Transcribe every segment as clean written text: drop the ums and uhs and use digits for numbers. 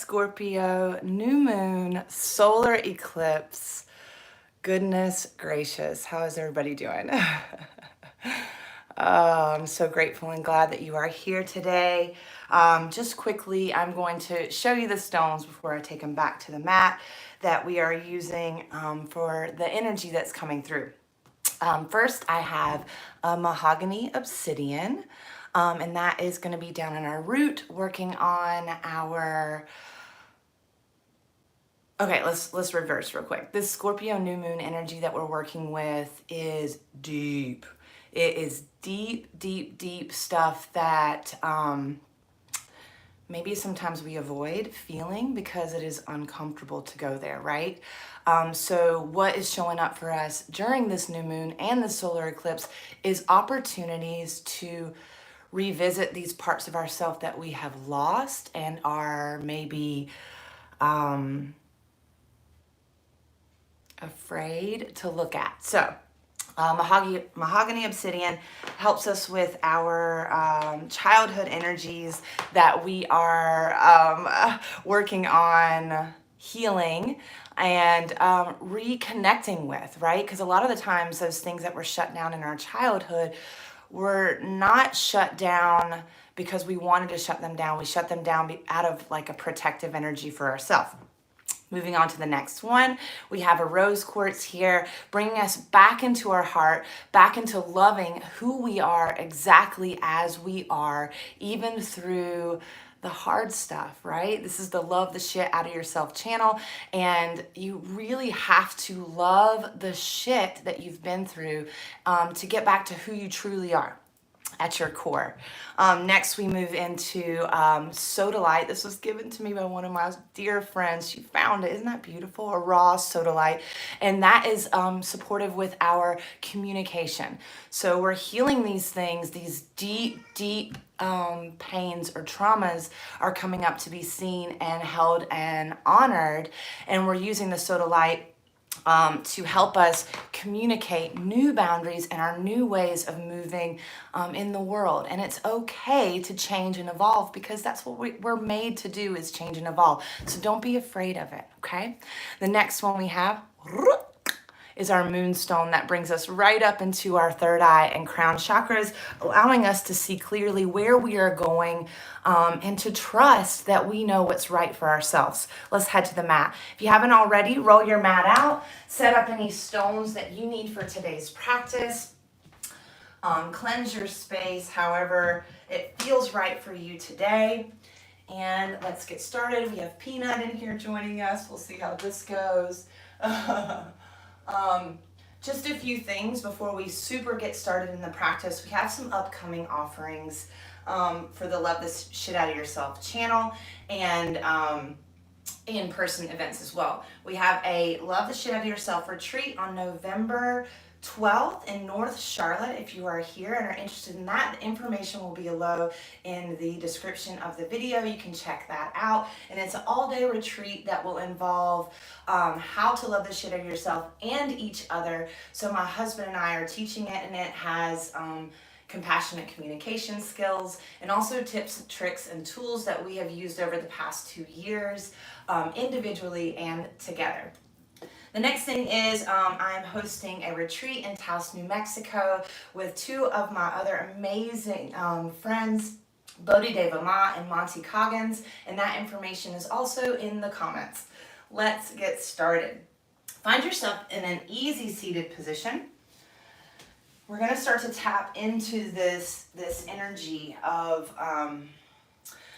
Scorpio, new moon, solar eclipse. Goodness gracious, how is everybody doing? I'm so grateful and glad that you are here today. Just quickly, I'm going to show you the stones before I take them back to the mat that we are using for the energy that's coming through. First, I have a mahogany obsidian, and that is going to be down in our root, working on our... Okay, let's reverse real quick. This Scorpio new moon energy that we're working with is deep. It is deep, deep, deep stuff that maybe sometimes we avoid feeling because it is uncomfortable to go there, right? So what is showing up for us during this new moon and the solar eclipse is opportunities to revisit these parts of ourselves that we have lost and are maybe afraid to look at. So mahogany obsidian helps us with our childhood energies that we are working on healing and reconnecting with, right? Because a lot of the times those things that were shut down in our childhood were not shut down because we wanted to shut them down. We shut them down out of like a protective energy for ourselves. Moving on to the next one, we have a rose quartz here, bringing us back into our heart, back into loving who we are exactly as we are, even through the hard stuff, right? This is the love the shit out of yourself channel, and you really have to love the shit that you've been through to get back to who you truly are at your core. Next, we move into sodalite. This was given to me by one of my dear friends. She found it. Isn't that beautiful? A raw sodalite. And that is supportive with our communication. So we're healing these things, these deep, deep pains or traumas are coming up to be seen and held and honored. And we're using the sodalite to help us communicate new boundaries and our new ways of moving in the world. And it's okay to change and evolve because that's what we're made to do, is change and evolve. So don't be afraid of it, okay? The next one we have is our moonstone that brings us right up into our third eye and crown chakras, allowing us to see clearly where we are going and to trust that we know what's right for ourselves. Let's head to the mat. If you haven't already, roll your mat out, set up any stones that you need for today's practice. Cleanse your space however it feels right for you today. And let's get started. We have Peanut in here joining us. We'll see how this goes. Just a few things before we super get started in the practice. We have some upcoming offerings for the Love This Shit Out of Yourself channel and in-person events as well. We have a Love the Shit Out of Yourself retreat on November 12th in North Charlotte. If you are here and are interested in that, the information will be below in the description of the video. You can check that out. And it's an all-day retreat that will involve how to love the shit out of yourself and each other. So my husband and I are teaching it, and it has compassionate communication skills and also tips, tricks, and tools that we have used over the past 2 years individually and together. The next thing is I'm hosting a retreat in Taos, New Mexico with 2 of my other amazing friends, Bodhi and Monty, and that information is also in the comments. Let's get started. Find yourself in an easy seated position. We're going to start to tap into this energy of,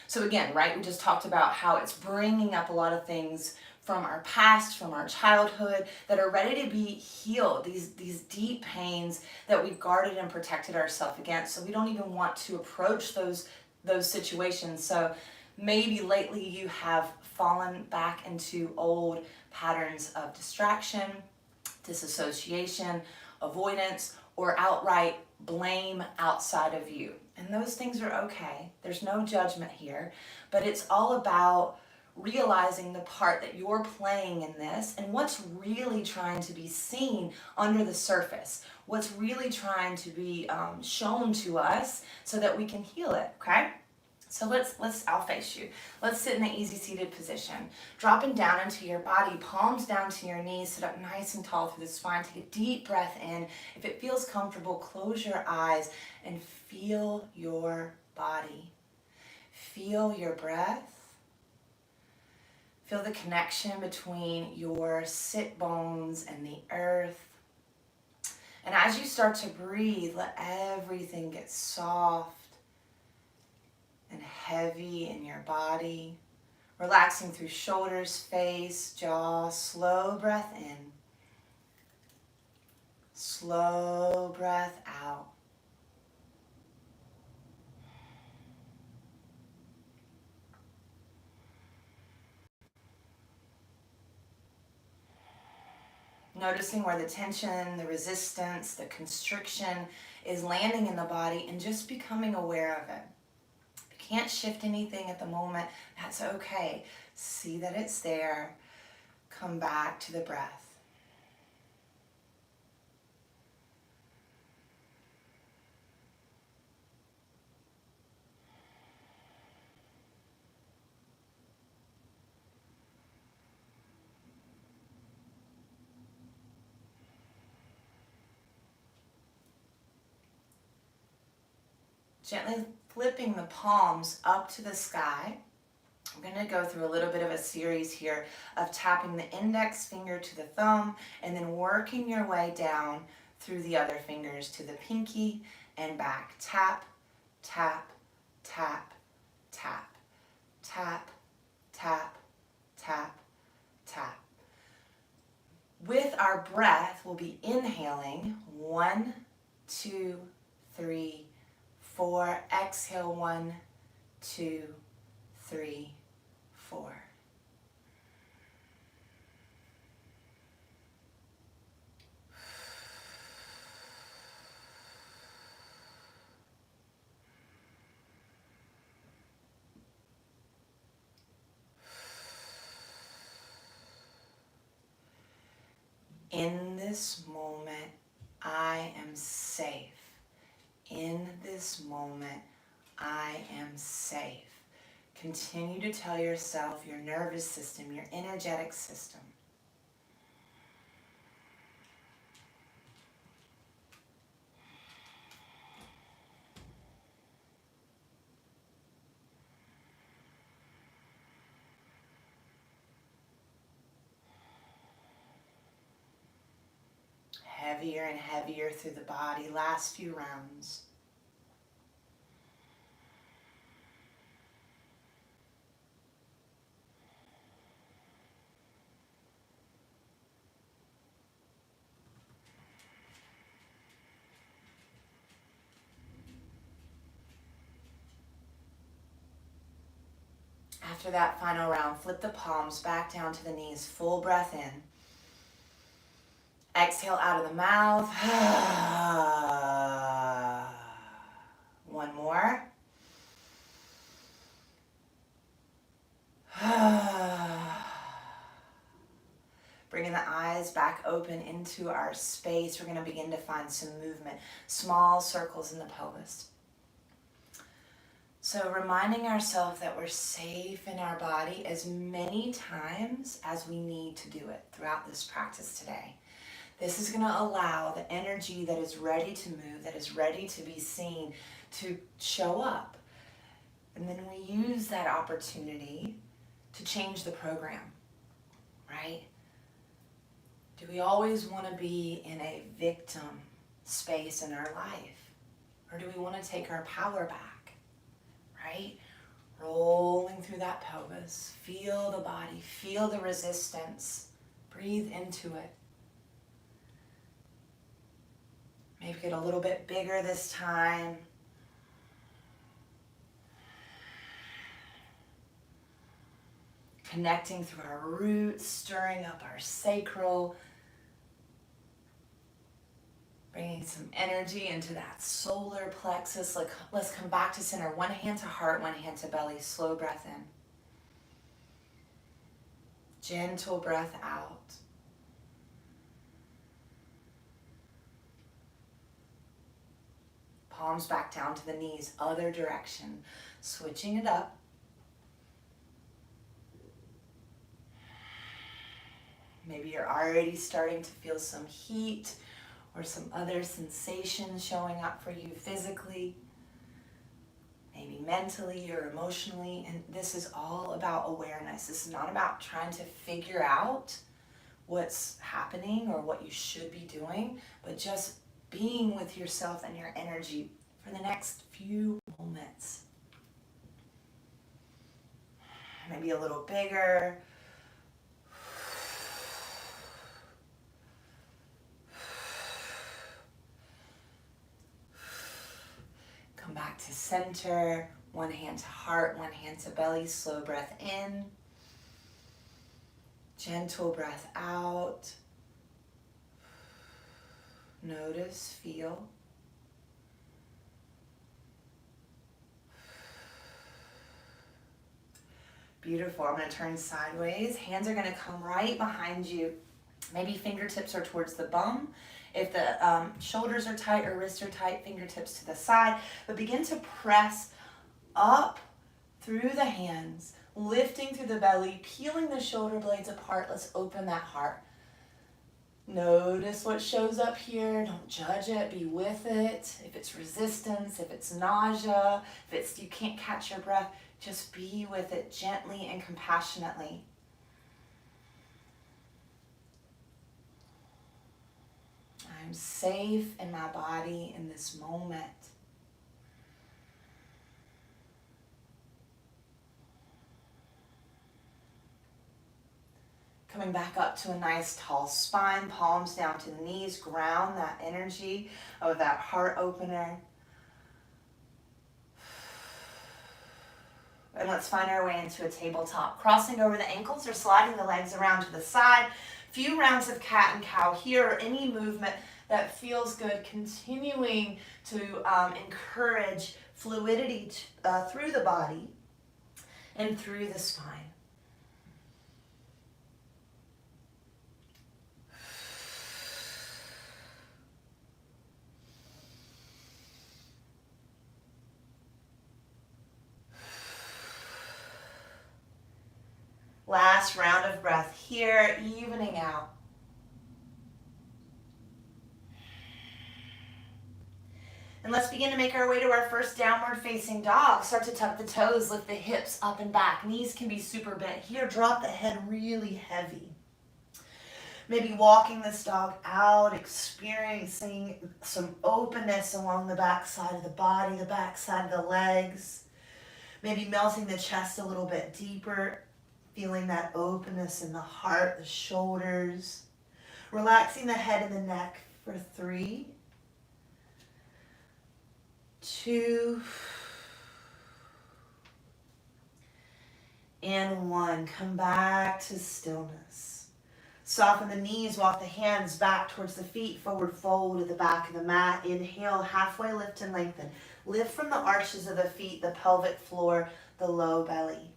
so again, right, we just talked about how it's bringing up a lot of things from our past, from our childhood, that are ready to be healed, these deep pains that we've guarded and protected ourselves against, so we don't even want to approach those situations. So maybe lately you have fallen back into old patterns of distraction, disassociation, avoidance, or outright blame outside of you. And those things are okay. There's no judgment here, but it's all about realizing the part that you're playing in this and what's really trying to be seen under the surface, what's really trying to be shown to us so that we can heal it, okay? So I'll face you. Let's sit in the easy seated position. Dropping down into your body, palms down to your knees, sit up nice and tall through the spine. Take a deep breath in. If it feels comfortable, close your eyes and feel your body. Feel your breath. Feel the connection between your sit bones and the earth. And as you start to breathe, let everything get soft and heavy in your body. Relaxing through shoulders, face, jaw. Slow breath in. Slow breath out. Noticing where the tension, the resistance, the constriction is landing in the body and just becoming aware of it. If you can't shift anything at the moment, that's okay. See that it's there. Come back to the breath. Gently flipping the palms up to the sky. I'm going to go through a little bit of a series here of tapping the index finger to the thumb and then working your way down through the other fingers to the pinky and back. Tap, tap, tap, tap, tap, tap, tap, tap. With our breath, we'll be inhaling 1, 2, 3, 4. Exhale 1, 2, 3, 4. In this moment, I am safe. In this moment, I am safe. Continue to tell yourself, your nervous system, your energetic system. Heavier and heavier through the body. Last few rounds. After that final round, flip the palms back down to the knees. Full breath in. Exhale out of the mouth. One more. Bringing the eyes back open into our space. We're going to begin to find some movement. Small circles in the pelvis. So reminding ourselves that we're safe in our body as many times as we need to do it throughout this practice today. This is going to allow the energy that is ready to move, that is ready to be seen, to show up. And then we use that opportunity to change the program, right? Do we always want to be in a victim space in our life? Or do we want to take our power back, right? Rolling through that pelvis. Feel the body, feel the resistance. Breathe into it. Maybe get a little bit bigger this time. Connecting through our roots, stirring up our sacral. Bringing some energy into that solar plexus. Let's come back to center. One hand to heart, one hand to belly. Slow breath in. Gentle breath out. Palms back down to the knees, other direction. Switching it up. Maybe you're already starting to feel some heat or some other sensations showing up for you physically, maybe mentally or emotionally. And this is all about awareness. This is not about trying to figure out what's happening or what you should be doing, but just being with yourself and your energy for the next few moments. Maybe a little bigger. Come back to center. One hand to heart, one hand to belly. Slow breath in. Gentle breath out. Notice, feel. Beautiful. I'm going to turn sideways. Hands are going to come right behind you. Maybe fingertips are towards the bum. If the shoulders are tight or wrists are tight, fingertips to the side. But begin to press up through the hands, lifting through the belly, peeling the shoulder blades apart. Let's open that heart. Notice what shows up here. Don't judge it. Be with it. If it's resistance, if it's nausea, if it's you can't catch your breath, just be with it gently and compassionately. I'm safe in my body in this moment. Coming back up to a nice tall spine, palms down to the knees, ground that energy of that heart opener. And let's find our way into a tabletop. Crossing over the ankles or sliding the legs around to the side. Few rounds of cat and cow here, or any movement that feels good. Continuing to encourage fluidity through the body and through the spine. Last round of breath here, evening out. And let's begin to make our way to our first downward facing dog. Start to tuck the toes, lift the hips up and back. Knees can be super bent. Here, drop the head really heavy. Maybe walking this dog out, experiencing some openness along the back side of the body, the back side of the legs. Maybe melting the chest a little bit deeper. Feeling that openness in the heart, the shoulders. Relaxing the head and the neck for 3, 2, and 1. Come back to stillness. Soften the knees, walk the hands back towards the feet, forward fold to the back of the mat. Inhale, halfway lift and lengthen. Lift from the arches of the feet, the pelvic floor, the low belly.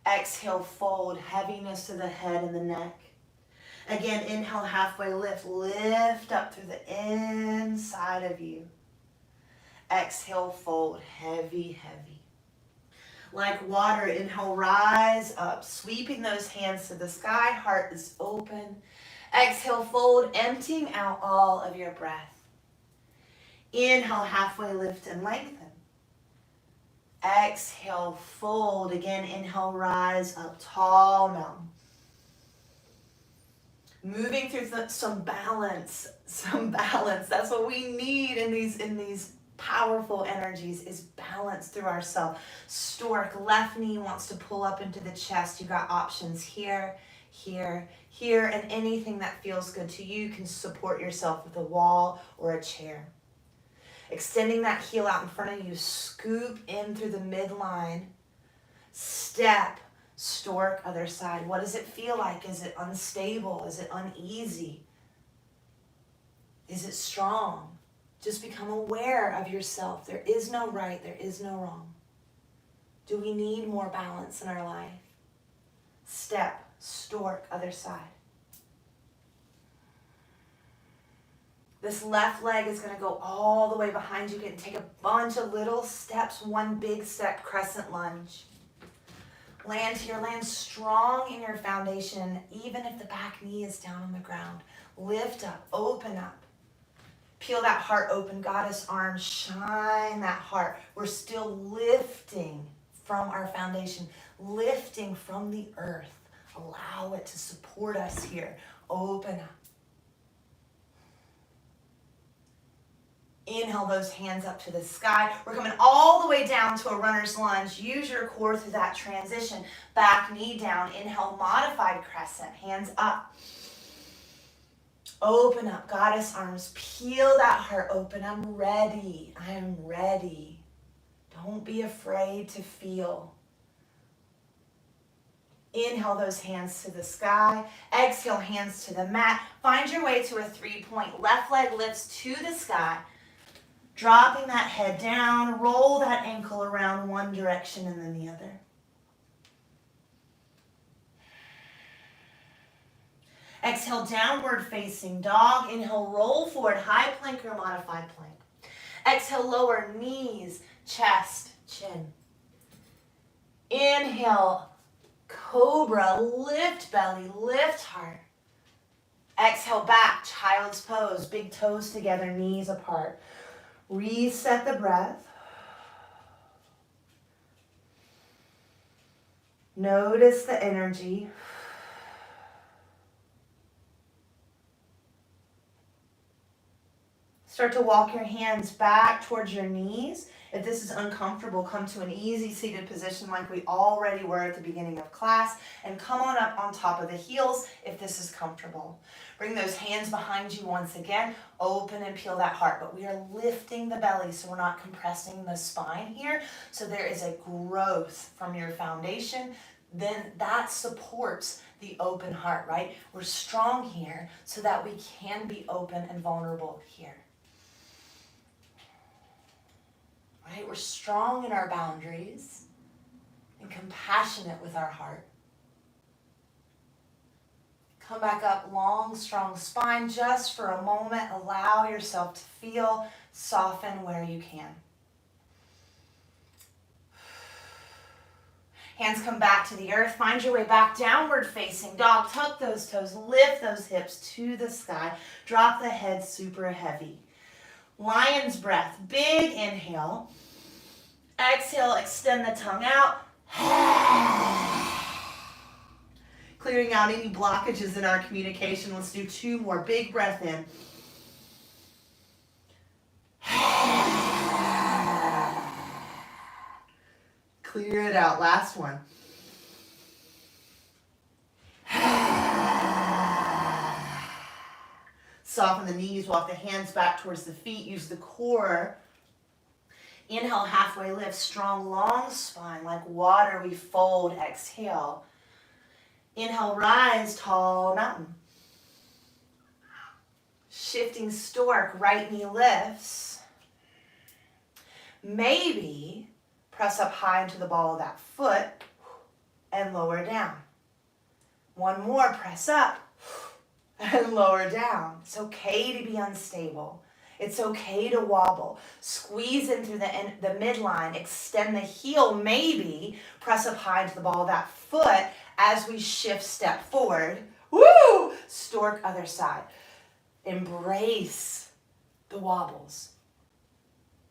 Exhale, fold, heaviness to the head and the neck. Again, inhale, halfway lift. Lift up through the inside of you. Exhale, fold, heavy, heavy. Like water, inhale, rise up, sweeping those hands to the sky. Heart is open. Exhale, fold, emptying out all of your breath. Inhale, halfway lift and lengthen. Exhale, fold. Again, inhale, rise up, tall mountain. Moving through some balance. That's what we need in these powerful energies, is balance through ourselves. Stork, left knee wants to pull up into the chest. You got options here, here, here, and anything that feels good to you. You can support yourself with a wall or a chair. Extending that heel out in front of you, scoop in through the midline, step, stork, other side. What does it feel like? Is it unstable? Is it uneasy? Is it strong? Just become aware of yourself. There is no right, there is no wrong. Do we need more balance in our life? Step, stork, other side. This left leg is going to go all the way behind you. You can take a bunch of little steps, one big step, crescent lunge. Land here, land strong in your foundation, even if the back knee is down on the ground. Lift up, open up. Peel that heart open, goddess arms, shine that heart. We're still lifting from our foundation, lifting from the earth. Allow it to support us here. Open up. Inhale those hands up to the sky. We're coming all the way down to a runner's lunge. Use your core through that transition. Back knee down. Inhale, modified crescent. Hands up. Open up, goddess arms. Peel that heart open. I'm ready. I'm ready. Don't be afraid to feel. Inhale those hands to the sky. Exhale, hands to the mat. Find your way to a 3-point. Left leg lifts to the sky. Dropping that head down. Roll that ankle around one direction and then the other. Exhale, downward facing dog. Inhale, roll forward, high plank or modified plank. Exhale, lower knees, chest, chin. Inhale, cobra, lift belly, lift heart. Exhale, back, child's pose, big toes together, knees apart. Reset the breath. Notice the energy. Start to walk your hands back towards your knees. If this is uncomfortable, come to an easy seated position like we already were at the beginning of class, and come on up on top of the heels if this is comfortable. Bring those hands behind you once again. Open and peel that heart, but we are lifting the belly so we're not compressing the spine here. So there is a growth from your foundation. Then that supports the open heart, right? We're strong here so that we can be open and vulnerable here. Right? We're strong in our boundaries and compassionate with our heart. Come back up, long, strong spine. Just for a moment, allow yourself to feel, soften where you can. Hands come back to the earth. Find your way back, downward facing dog. Tuck those toes, lift those hips to the sky. Drop the head super heavy. Lion's breath, big inhale. Exhale, extend the tongue out. Clearing out any blockages in our communication. Let's do 2 more. Big breath in. Clear it out. Last one. Soften the knees, walk the hands back towards the feet, use the core. Inhale, halfway lift, strong, long spine, like water we fold, exhale. Inhale, rise, tall mountain. Shifting stork, right knee lifts. Maybe press up high into the ball of that foot and lower down. One more, press up. And lower down. It's okay to be unstable. It's okay to wobble. Squeeze in through the midline. Extend the heel. Maybe press up high into the ball of that foot as we shift, step forward. Woo! Stork, other side. Embrace the wobbles.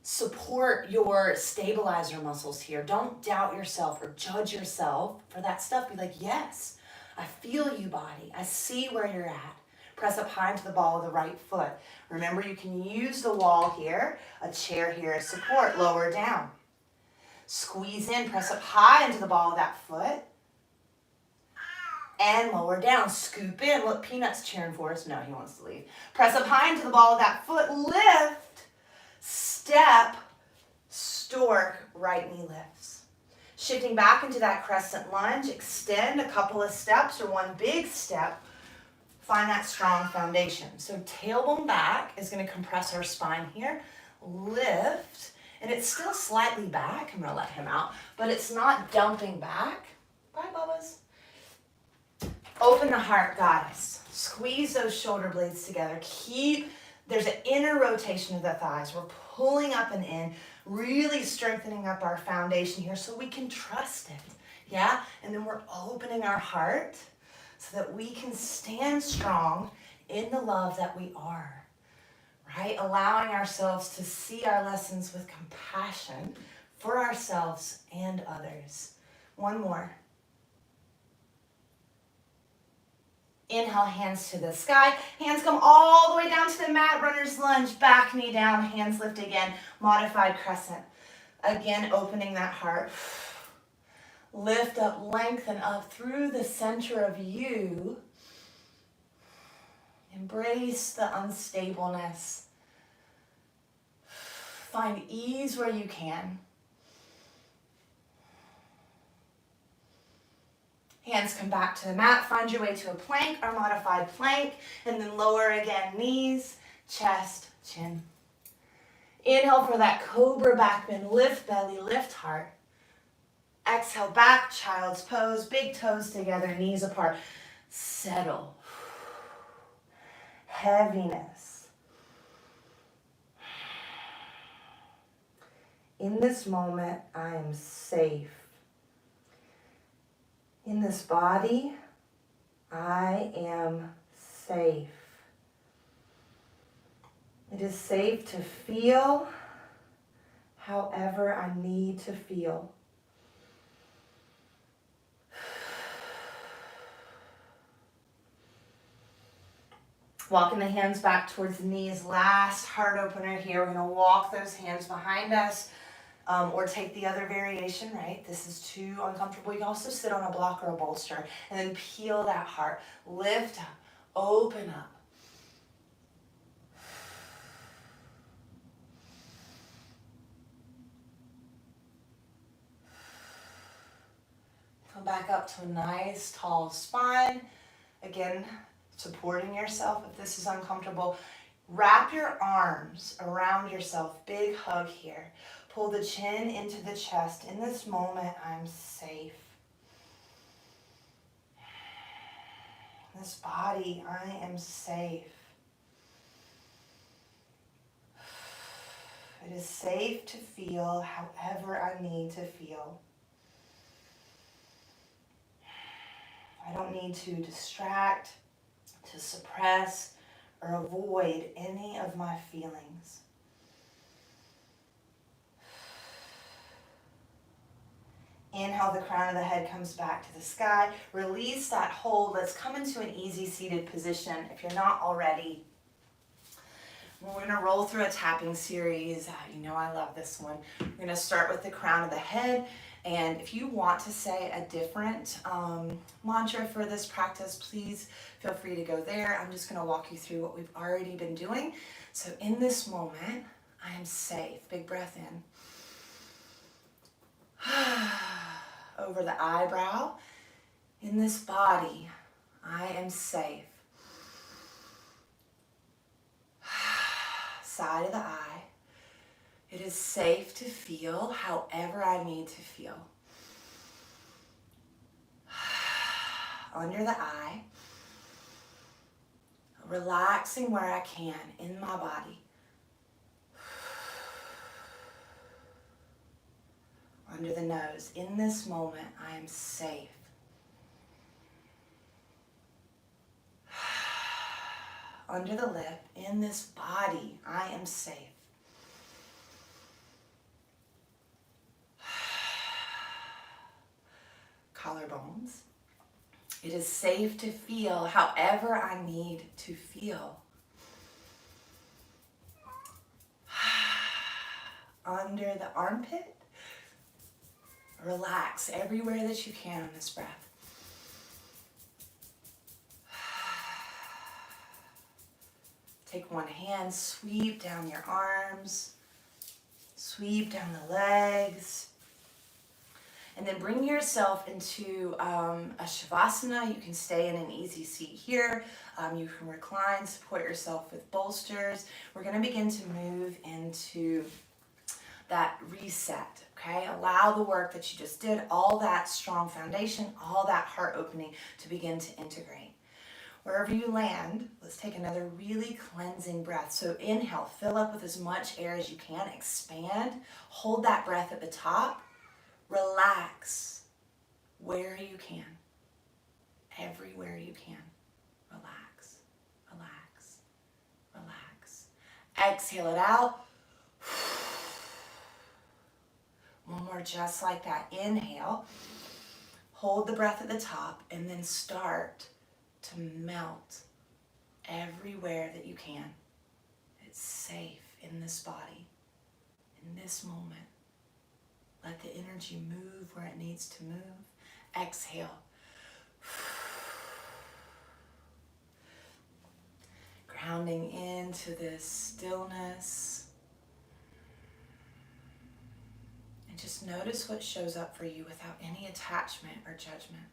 Support your stabilizer muscles here. Don't doubt yourself or judge yourself for that stuff. Be like, yes, I feel you, body. I see where you're at. Press up high into the ball of the right foot. Remember, you can use the wall here, a chair here as support. Lower down. Squeeze in, press up high into the ball of that foot. And lower down. Scoop in. Look, Peanut's cheering for us. No, he wants to leave. Press up high into the ball of that foot. Lift. Step. Stork. Right knee lifts. Shifting back into that crescent lunge. Extend a couple of steps or one big step. Find that strong foundation. So tailbone back is going to compress our spine here. Lift. And it's still slightly back. I'm going to let him out. But it's not dumping back. Bye, Bubba's. Open the heart, goddess. Squeeze those shoulder blades together. Keep There's an inner rotation of the thighs. We're pulling up and in, really strengthening up our foundation here so we can trust it. Yeah? And then we're opening our heart so that we can stand strong in the love that we are. Right? Allowing ourselves to see our lessons with compassion for ourselves and others. One more. Inhale, hands to the sky. Hands come all the way down to the mat. Runner's lunge, back knee down, hands lift again. Modified crescent. Again, opening that heart. Lift up, lengthen up through the center of you. Embrace the unstableness. Find ease where you can. Hands come back to the mat. Find your way to a plank or modified plank. And then lower again, knees, chest, chin. Inhale for that cobra back bend. Lift belly, lift heart. Exhale back, child's pose. Big toes together, knees apart. Settle. Heaviness. In this moment, I am safe. In this body, I am safe. It is safe to feel however I need to feel. Walking the hands back towards the knees. Last heart opener here. We're going to walk those hands behind us. Or take the other variation, right? This is too uncomfortable. You can also sit on a block or a bolster and then peel that heart. Lift up, open up. Come back up to a nice tall spine. Again, supporting yourself if this is uncomfortable. Wrap your arms around yourself. Big hug here. Pull the chin into the chest. In this moment, I'm safe. In this body, I am safe. It is safe to feel however I need to feel. I don't need to distract, to suppress, or avoid any of my feelings. Inhale, the crown of the head comes back to the sky. Release that hold. Let's come into an easy seated position if you're not already. We're going to roll through a tapping series. You know I love this one. We're going to start with the crown of the head. And if you want to say a different mantra for this practice, please feel free to go there. I'm just going to walk you through what we've already been doing. So in this moment, I am safe. Big breath in. Over the eyebrow. In this body, I am safe. Side of the eye. It is safe to feel however I need to feel. Under the eye. Relaxing where I can in my body. Under the nose. In this moment, I am safe. Under the lip. In this body, I am safe. Collarbones. It is safe to feel however I need to feel. Under the armpit. Relax everywhere that you can on this breath. Take one hand, sweep down your arms, sweep down the legs, and then bring yourself into a shavasana. You can stay in an easy seat here. You can recline, support yourself with bolsters. We're going to begin to move into that reset, okay? Allow the work that you just did, all that strong foundation, all that heart opening to begin to integrate. Wherever you land, let's take another really cleansing breath. So inhale, fill up with as much air as you can, expand, hold that breath at the top, relax where you can, everywhere you can. Relax, relax, relax. Exhale it out. One more just like that. Inhale, hold the breath at the top, and then start to melt everywhere that you can. It's safe in this body, in this moment. Let the energy move where it needs to move. Exhale. Grounding into this stillness. And just notice what shows up for you without any attachment or judgment.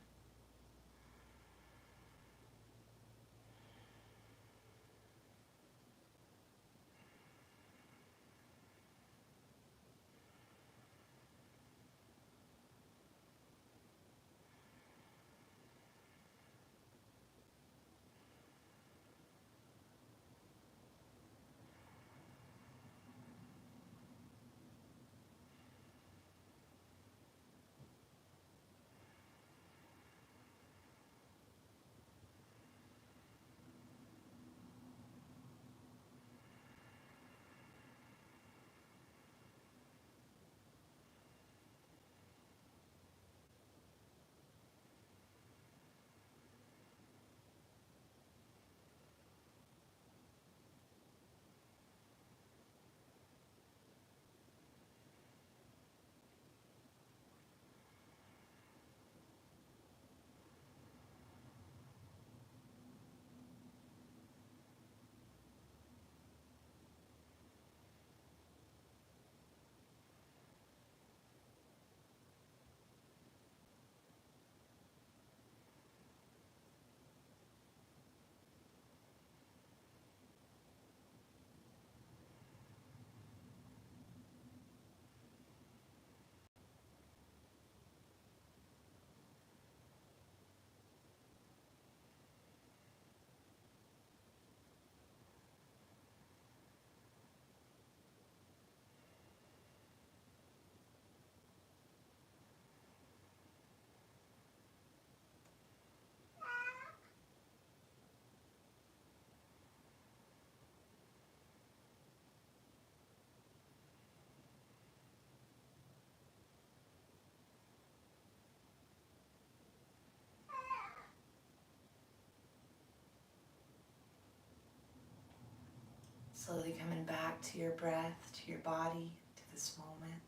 Slowly coming back to your breath, to your body, to this moment.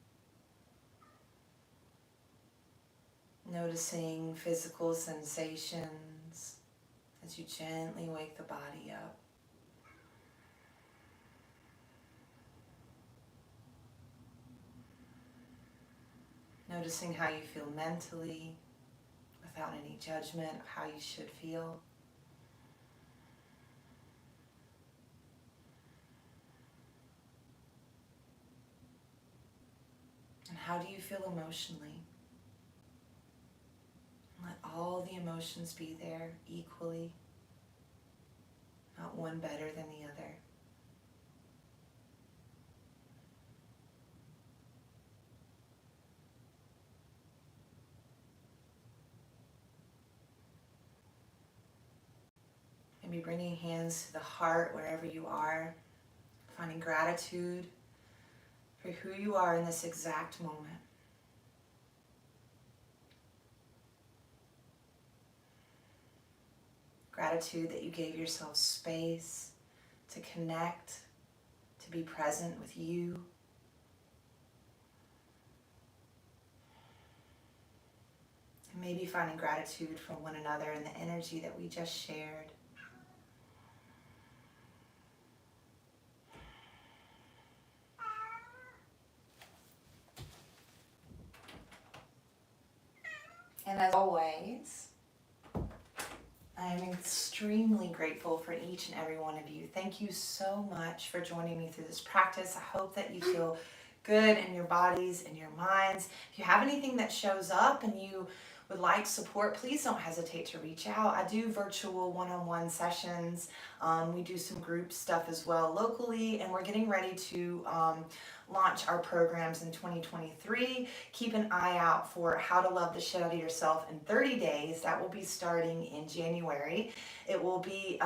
Noticing physical sensations as you gently wake the body up. Noticing how you feel mentally without any judgment of how you should feel. And how do you feel emotionally? Let all the emotions be there equally, not one better than the other. Maybe bringing hands to the heart wherever you are, finding gratitude for who you are in this exact moment. Gratitude that you gave yourself space to connect, to be present with you. And maybe finding gratitude for one another and the energy that we just shared. And as always, I am extremely grateful for each and every one of you. Thank you so much for joining me through this practice. I hope that you feel good in your bodies and your minds. If you have anything that shows up and you would like support, please don't hesitate to reach out. I do virtual one-on-one sessions. We do some group stuff as well locally, and we're getting ready to launch our programs in 2023. Keep an eye out for How to Love the Shit Out of Yourself in 30 Days. That will be starting in January. It will be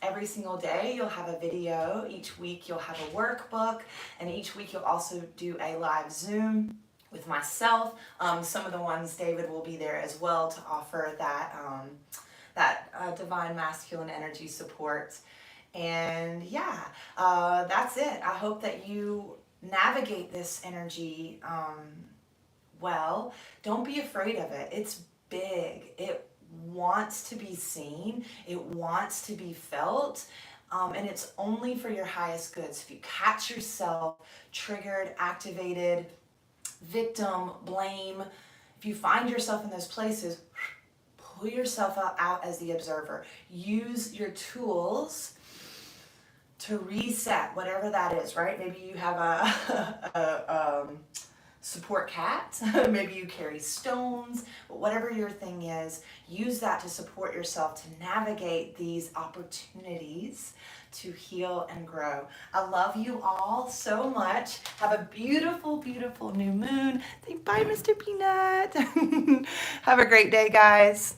every single day you'll have a video. Each week you'll have a workbook, and each week you'll also do a live Zoom with myself. Some of the ones David will be there as well to offer that divine masculine energy support. And yeah, that's it. I hope that you navigate this energy well. Don't be afraid of it. It's big. It wants to be seen. It wants to be felt. And it's only for your highest good. So if you catch yourself triggered, activated, victim, blame, if you find yourself in those places, pull yourself out as the observer. Use your tools to reset whatever that is, right? Maybe you have a support cat, maybe you carry stones, but whatever your thing is, use that to support yourself to navigate these opportunities to heal and grow. I love you all so much. Have a beautiful, beautiful new moon. Say bye, Mr. Peanut. Have a great day, guys.